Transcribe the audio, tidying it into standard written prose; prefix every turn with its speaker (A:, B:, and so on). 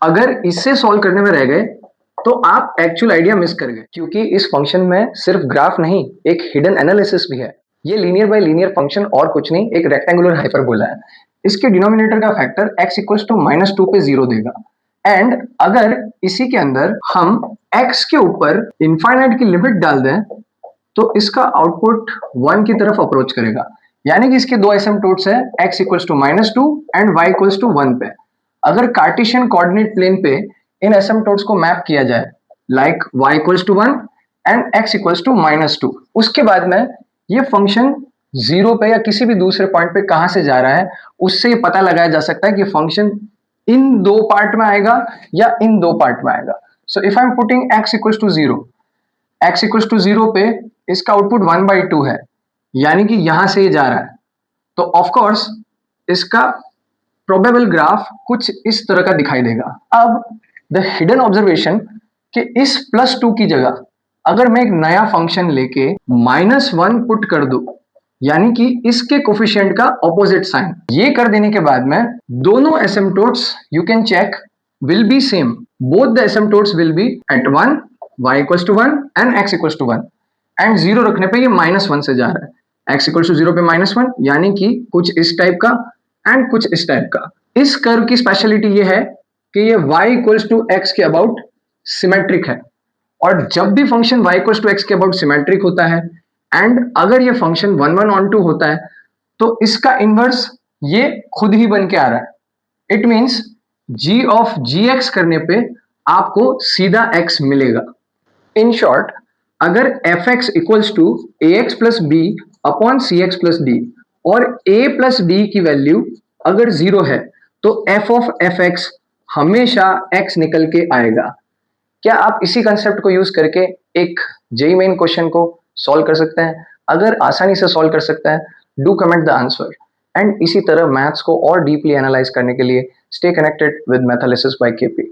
A: अगर इससे सॉल्व करने में रह गए तो आप एक्चुअल आइडिया मिस कर गए, क्योंकि इस फंक्शन में सिर्फ ग्राफ नहीं, एक हिडन एनालिसिस भी है। ये लीनियर बाय लीनियर फंक्शन और कुछ नहीं, एक रेक्टेंगुलर हाइपरबोला है। इसके डिनोमिनेटर का फैक्टर x इक्वल्स टू -2 पे 0 देगा। एंड अगर इसी के अंदर हम x के ऊपर इनफाइनाइट की लिमिट डाल दें तो इसका आउटपुट 1 की तरफ अप्रोच करेगा। यानी कि इसके दो एसिम्पटोट्स है, x equals to -2 and y equals to 1 पे। अगर कार्टेशियन कोऑर्डिनेट प्लेन पे इन एसिम्पटोट्स को मैप किया जाए like y equals to 1 and x equals to -2, उसके बाद में ये फंक्शन 0 पे या किसी भी दूसरे पॉइंट पे कहां से जा रहा है उससे ये पता लगाया जा सकता है कि फंक्शन इन दो पार्ट में आएगा या इन दो पार्ट में आएगा। So if I am putting x equals to 0, x equals to 0 पे इसका आउटपुट 1/2 है, यानी कि यहां से ये जा रहा है। तो ऑफ कोर्स इसका प्रोबेबल ग्राफ कुछ इस तरह का दिखाई देगा। अब द हिडन ऑब्जर्वेशन कि इस +2 की जगह अगर मैं एक नया फंक्शन लेके -1 पुट कर दूं, यानी कि इसके कोफिशिएंट का ऑपोजिट साइन, ये कर देने के बाद में दोनों asymptotes you can check will be same. Both the asymptotes will be at 1, y equals to 1 and x equals to 1। And 0 रखने पे ये -1 से जा रहा है। x इक्वल्स टू 0 पे -1 यानी कि कुछ इस टाइप का एंड कुछ इस टाइप का। इस कर्व की स्पेशलिटी ये है कि ये y इक्वल्स टू x के अबाउट सिमेट्रिक है। और जब भी function y equals to x के अबाउट सिमेट्रिक होता है एंड अगर ये फंक्शन 1, 1 on 2 होता है तो इसका इनवर्स ये खुद ही बन के आ रहा है। It means g of gx करने पे आपको सीधा x मिलेगा। इन शॉर्ट, अगर fx equals to ax plus b upon cx plus d और a प्लस d की वैल्यू अगर 0 है तो f ऑफ fx हमेशा x निकल के आएगा। क्या आप इसी कंसेप्ट को यूज करके एक जेईई मेन क्वेश्चन को सॉल्व कर सकते हैं? अगर आसानी से सॉल्व कर सकते हैं, do comment the answer. And इसी तरह मैथ्स को और डीपली एनालाइज करने के लिए stay connected with Mathalysis by KP.